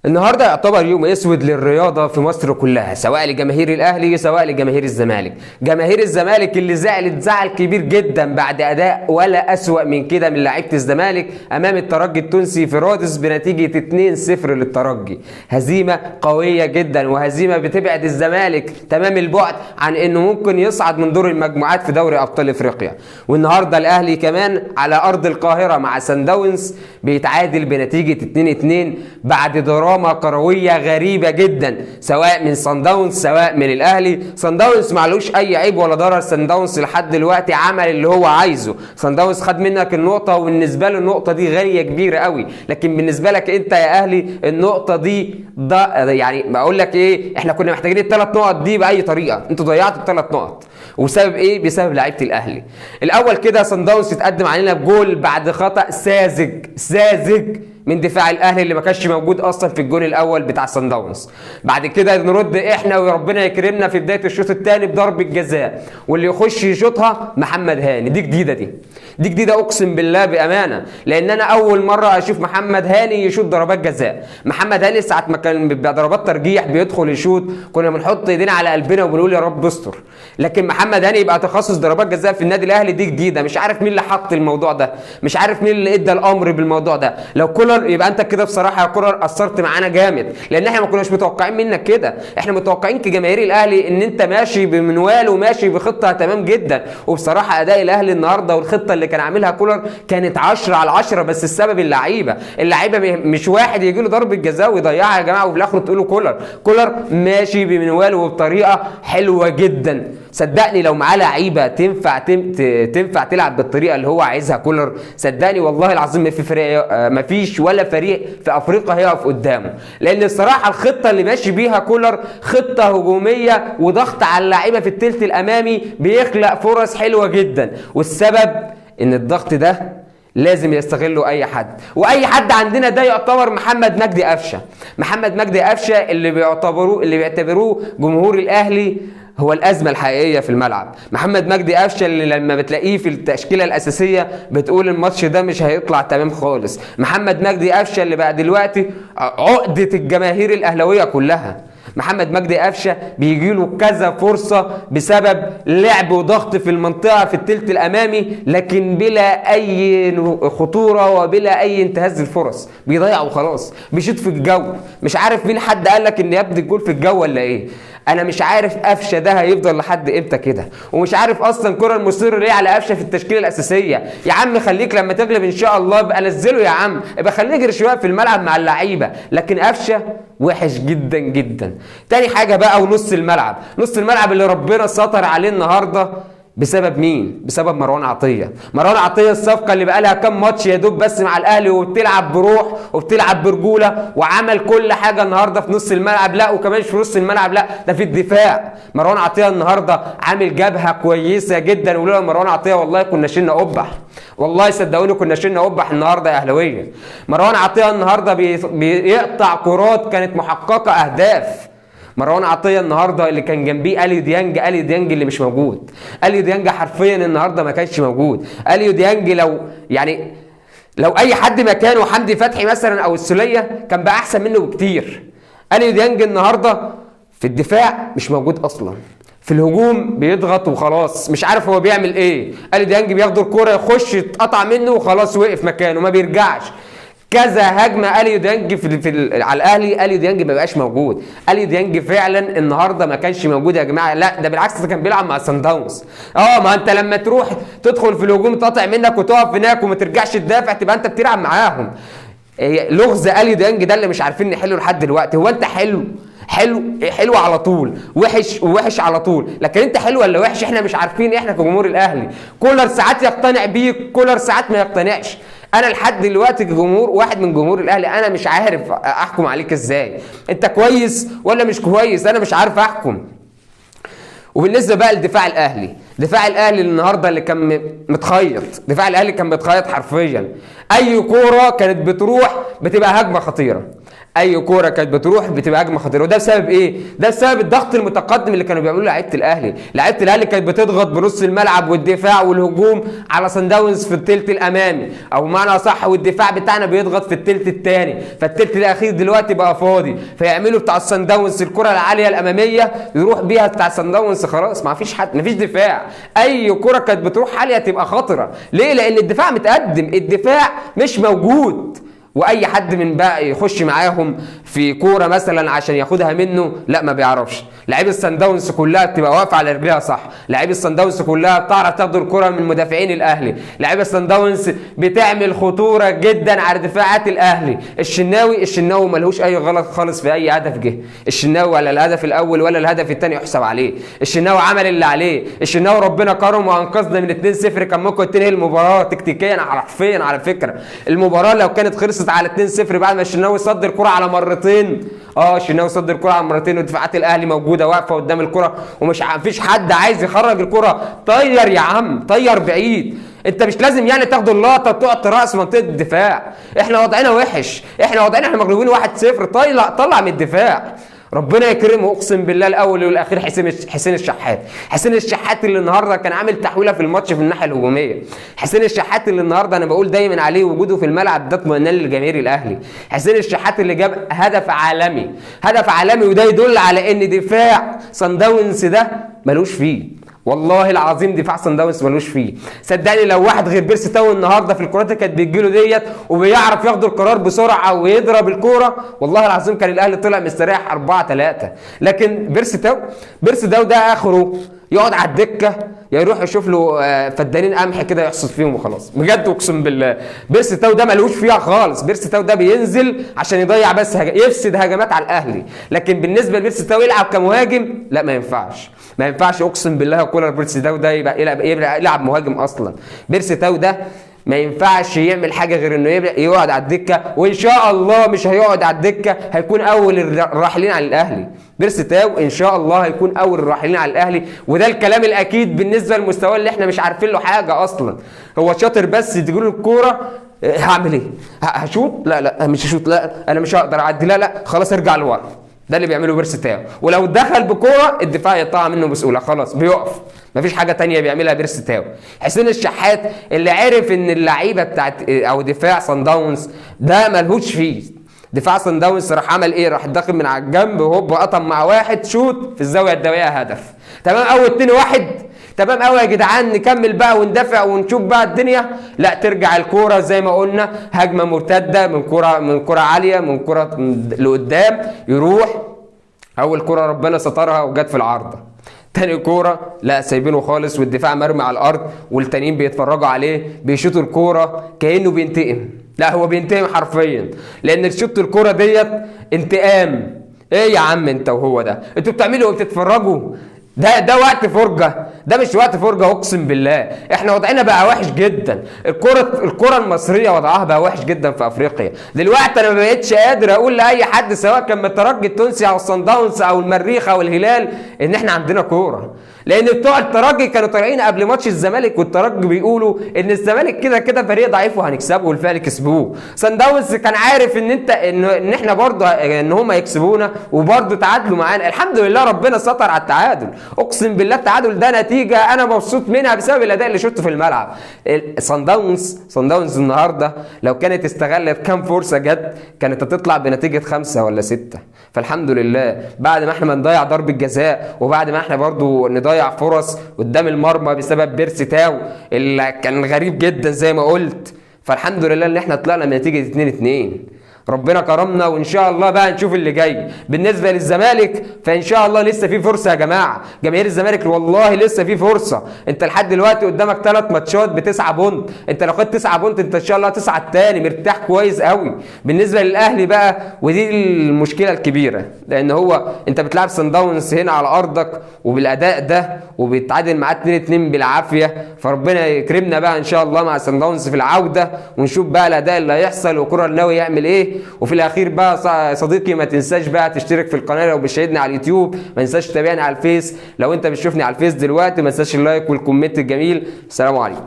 النهارده يعتبر يوم اسود للرياضه في مصر كلها، سواء لجماهير الاهلي سواء لجماهير الزمالك. جماهير الزمالك اللي زعلت زعل كبير جدا بعد اداء ولا اسوأ من كده من لعيبه الزمالك امام الترجي التونسي في رادس بنتيجه 2-0 للترجي. هزيمه قويه جدا وهزيمه بتبعد الزمالك تمام البعد عن انه ممكن يصعد من دور المجموعات في دوري ابطال افريقيا. والنهارده الاهلي كمان على ارض القاهره مع سان داونز بيتعادل بنتيجه 2-2 بعد دراما كرويه غريبه جدا سواء من سان داونز سواء من الاهلي. سان داونز معلوش اي عيب ولا ضرر، سان داونز لحد دلوقتي عمل اللي هو عايزه. سان داونز خد منك النقطه وبالنسبه له النقطه دي غاليه كبيره قوي، لكن بالنسبه لك انت يا اهلي النقطه دي يعني بقول لك ايه، احنا كنا محتاجين الثلاث نقط دي باي طريقه، انتوا ضيعتوا الثلاث نقط. وبسبب ايه؟ بسبب لعيبه الاهلي. الاول كده سان داونز يتقدم علينا بجول بعد خطا ساذج من دفاع الاهلي اللي ما كانش موجود اصلا في الجول الاول بتاع سان داونز. بعد كده نرد احنا وربنا يكرمنا في بدايه الشوط الثاني بضربه جزاء، واللي يخش يشوطها محمد هاني. دي جديده اقسم بالله بامانه، لان انا اول مره اشوف محمد هاني يشوط ضربات جزاء. محمد هاني ساعه ما كان بضربات ترجيح بيدخل يشوط كنا بنحط ايدينا على قلبنا وبنقول يا رب استر، لكن محمد هاني يبقى تخصص ضربات جزاء في النادي الاهلي دي جديده. مش عارف مين اللي حط الموضوع ده، مش عارف مين اللي ادى الامر بالموضوع ده. لو كولر يبقى انت كده بصراحه يا كولر قصرت معانا جامد، لان احنا ما كناش متوقعين منك كده. احنا متوقعين كجماهير الاهلي ان انت ماشي بمنوال وماشي بخطه تمام جدا. وبصراحه اداء الاهلي النهارده والخطه اللي كان عاملها كولر كانت 10/10، بس السبب اللعيبه مش واحد يجي له ضربه جزاء ويضيعها يا جماعه وفي الاخر تقولوا كولر ماشي بمنوال وبطريقه حلوه جدا. صدقني لو معاه لعيبه تنفع تلعب بالطريقه اللي هو عايزها كولر، صدقني والله العظيم ما فيش ولا فريق في افريقيا هيقف قدامه. لان الصراحه الخطه اللي ماشي بيها كولر خطه هجوميه وضغط على اللعيبه في الثلث الامامي بيخلق فرص حلوه جدا. والسبب ان الضغط ده لازم يستغله اي حد، واي حد عندنا ده يعتبر محمد مجدي قفشه اللي بيعتبروه جمهور الاهلي هو الأزمة الحقيقية في الملعب. محمد مجدي قفشه اللي لما بتلاقيه في التشكيلة الأساسية بتقول الماتش ده مش هيطلع تمام خالص. محمد مجدي قفشه اللي بقى دلوقتي عقدة الجماهير الأهلاوية كلها. محمد مجدي قفشه بيجيله كذا فرصة بسبب لعب وضغط في المنطقة في الثلث الأمامي، لكن بلا أي خطورة وبلا أي انتهاز الفرص، بيضيع وخلاص، بيشوط في الجو. مش عارف مين حد قال لك إن يبدي الجول في الجو ولا إيه؟ انا مش عارف قفشه ده هيفضل لحد امتى كده، ومش عارف اصلا كولر مصر ليه على قفشه في التشكيله الاساسيه. يا عم خليك لما تغلب ان شاء الله بقى نزله يا عم، يبقى خليه يجري شويه في الملعب مع اللعيبه، لكن قفشه وحش جدا جدا. تاني حاجه بقى ونص الملعب اللي ربنا ستر عليه النهارده بسبب مين؟ بسبب مروان عطيه. الصفقه اللي بقى لها كام ماتش يا دوب بس مع الاهلي وبتلعب بروح وبتلعب برجوله وعمل كل حاجه النهارده في نص الملعب، لا وكمان في نص الملعب، لا ده في الدفاع. مروان عطيه النهارده عامل جبهه كويسه جدا، ولولا مروان عطيه والله كنا شلنا قبح، والله صدقوني كنا شلنا قبح النهارده يا اهلاويه. مروان عطيه النهارده بيقطع كرات كانت محققه اهداف. مروان عطيه النهارده اللي كان جنبيه اليو ديانج اللي مش موجود. اليو ديانج حرفيا النهارده ما كانش موجود. اليو ديانج لو اي حد مكانه حمدي فتحي مثلا او السوليه كان بقى احسن منه بكتير. اليو ديانج النهارده في الدفاع مش موجود اصلا، في الهجوم بيضغط وخلاص مش عارف هو بيعمل ايه. اليو ديانج بياخد الكوره يخش يتقطع منه وخلاص وقف مكانه ما بيرجعش. كذا هجمه اليو ديانج على الاهلي، اليو ديانج ما بقاش موجود. اليو ديانج فعلا النهارده ما كانش موجود يا جماعه، لا ده بالعكس ده كان بيلعب مع سان داونز. ما انت لما تروح تدخل في الهجوم تقطع منك وتقف هناك وما ترجعش تدافع تبقى انت بتلعب معاهم. لغز اليو ديانج ده اللي مش عارفين نحله لحد دلوقتي. هو انت حلو على طول، وحش على طول، لكن انت حلو ولا وحش احنا مش عارفين. احنا كجمهور الاهلي كولر ساعات يقتنع بيك، كولر ساعات ما يقتنعش. انا لحد دلوقتي كجمهور واحد من جمهور الاهلي انا مش عارف احكم عليك ازاي، انت كويس ولا مش كويس، انا مش عارف احكم. وبالنسبه بقى لدفاع الاهلي النهارده اللي كان متخيط، دفاع الاهلي كان متخيط حرفيا. اي كوره كانت بتروح بتبقى هجمه خطيره، اي كوره كانت بتروح بتبقى هجمه خطيره. وده بسبب ايه؟ ده بسبب الضغط المتقدم اللي كانوا بيعملوه لعيبه الاهلي. لعيبه الاهلي كانت بتضغط بنص الملعب والدفاع والهجوم على صن داونز في الثلث الامامي، او معنى صح، والدفاع بتاعنا بيضغط في الثلث الثاني، فالثلث الاخير دلوقتي بقى فاضي، فيعملوا بتاع الصن داونز الكره العاليه الاماميه يروح بيها بتاع صن داونز، خلاص ما فيش حد، ما فيش دفاع. اي كره كانت بتروح عاليه تبقى خطره. ليه؟ لان الدفاع متقدم، الدفاع مش موجود. واي حد من بقى يخش معاهم في كوره مثلا عشان ياخدها منه، لا ما بيعرفش. لعيبه الصن داونز كلها بتبقى واقفه على رجليها صح، لعيبه الصن داونز كلها بتعرف تاخد الكره من مدافعين الاهلي، لعيبه الصن داونز بتعمل خطوره جدا على دفاعات الاهلي. الشناوي ملهوش اي غلط خالص في اي هدف جه. الشناوي ولا الهدف الاول ولا الهدف الثاني يحسب عليه. الشناوي عمل اللي عليه. الشناوي ربنا كرمه وانقذنا من 2-0، كان ممكن تنهي المباراه تكتيكيا حرفيا. على فكره المباراه لو كانت خلصت على 2-0 بعد ما الشناوي صدر كرة على مرتين، الشناوي صدر كرة على مرتين، ودفاعات الاهلي موجوده واقفه قدام الكرة، ومش فيش حد عايز يخرج الكرة. طير يا عم، طير بعيد. انت مش لازم يعني تاخد اللقطه وتقعد تراس منطقه الدفاع. احنا وضعنا وحش، احنا مغلوبين 1-0. طلع من الدفاع. ربنا يكرمه اقسم بالله الاول والاخير حسين الشحات اللي النهارده كان عامل تحويله في الماتش في الناحيه الهجوميه. حسين الشحات اللي النهارده انا بقول دايما عليه وجوده في الملعب ده اطمئنان لجماهير الاهلي. حسين الشحات اللي جاب هدف عالمي، وده يدل على ان دفاع صن داونز ده ملوش فيه. والله العظيم دفاع صن داونز ملوش فيه. صدقني لو واحد غير بيرسي تاو النهارده في الكرات اللي كانت بتجيله ديت وبيعرف ياخد القرار بسرعه ويضرب الكوره، والله العظيم كان الاهلي طلع مستريح 4-3. لكن بيرسي تاو ده اخره يقعد على الدكه، يروح يشوف له فدانين قمح كده يحصد فيهم وخلاص. بجد اقسم بالله بيرسي تاو ده ملوش فيها خالص. بيرسي تاو ده بينزل عشان يضيع بس يفسد هجمات على الاهلي. لكن بالنسبه لبيرسي تاو يلعب كمهاجم، لا ما ينفعش اقسم بالله. كولر بيرسي تاو ده يبقى يلعب مهاجم اصلا. بيرسي تاو ده ما ينفعش يعمل حاجه غير انه يقعد على الدكه، وان شاء الله مش هيقعد على الدكه، هيكون اول الراحلين على الاهلي. بيرسي تاو ان شاء الله هيكون اول الراحلين على الاهلي، وده الكلام الاكيد بالنسبه للمستوى اللي احنا مش عارفين له حاجه اصلا. هو شاطر بس تجيله الكوره هعمل ايه؟ هشوط؟ لا مش هشوط، لا انا مش هقدر اعدي، لا خلاص ارجع لورا. ده اللي بيعمله بيرسي تاو. ولو دخل بكوره الدفاع يقطع منه بسهوله، خلاص بيقف، مفيش حاجه تانية بيعملها بيرسي تاو. حسين الشحات اللي عرف ان اللعيبه بتاعت او دفاع صن داونز ده ملهوش فيه. دفاع صن داونز راح عمل ايه؟ راح داخل من على الجنب وهوب قطم مع واحد شوت في الزاويه الدويه هدف. تمام قوي 2-1. تمام قوي يا جدعان، نكمل بقى وندافع ونشوف بقى الدنيا. لا، ترجع الكوره زي ما قلنا، هجمه مرتده من كوره عاليه، من كوره لقدام، يروح اول كوره ربنا سترها وجت في العارضه. تاني كوره لا سايبينه خالص والدفاع مرمي على الارض والتانيين بيتفرجوا عليه بيشوطوا الكوره كانه بينتقم. لا هو بينتقم حرفيا، لان شوط الكوره ديت انتقام. ايه يا عم انت وهو ده؟ انتوا بتعملوا ايه؟ بتتفرجوا؟ ده وقت فرجه؟ ده مش وقت فرجه اقسم بالله. احنا وضعنا بقى وحش جدا. الكره المصريه وضعها بقى وحش جدا في افريقيا دلوقتي. انا ما بقتش قادر اقول لاي حد سواء كان من الترجي التونسي او الصن داونز او المريخ او الهلال ان احنا عندنا كوره، لان بتوع الترجي كانوا طالعين قبل ماتش الزمالك والترجي بيقولوا ان الزمالك كده فريق ضعيف وهنكسبه، والفعل كسبوه. صن داونز كان عارف ان احنا برضه ان هم يكسبونا وبرضه تعادلوا معانا. الحمد لله ربنا ستر على التعادل. اقسم بالله التعادل ده نتيجه انا مبسوط منها بسبب الاداء اللي شفته في الملعب. صن داونز النهارده لو كانت استغلت كام فرصه جت كانت هتطلع بنتيجه 5 ولا 6. فالحمد لله بعد ما احنا نضيع ضربه جزاء وبعد ما احنا برضو نضيع فرص قدام المرمى بسبب بيرسي تاو اللي كان غريب جدا زي ما قلت، فالحمد لله ان احنا طلعنا بنتيجه 2-2. ربنا كرمنا وان شاء الله بقى نشوف اللي جاي. بالنسبه للزمالك فان شاء الله لسه في فرصه يا جماعه، جماهير الزمالك والله لسه في فرصه. انت لحد دلوقتي قدامك 3 ماتشات ب9 بونت، انت لو خدت 9 بونت انت ان شاء الله 9 الثاني مرتاح كويس قوي. بالنسبه للاهلي بقى ودي المشكله الكبيره، لان هو انت بتلعب صن داونز هنا على ارضك وبالاداء ده وبيتعادل معاه 2-2 بالعافيه، فربنا يكرمنا بقى ان شاء الله مع صن داونز في العوده ونشوف بقى الاداء اللي هيحصل وكره ناوي يعمل ايه. وفي الاخير بقى صديقي ما تنساش بقى تشترك في القناه لو بتشاهدني على اليوتيوب، ما تنساش تتابعني على الفيس، لو انت بتشوفني على الفيس دلوقتي ما تنساش اللايك والكومنت الجميل. السلام عليكم.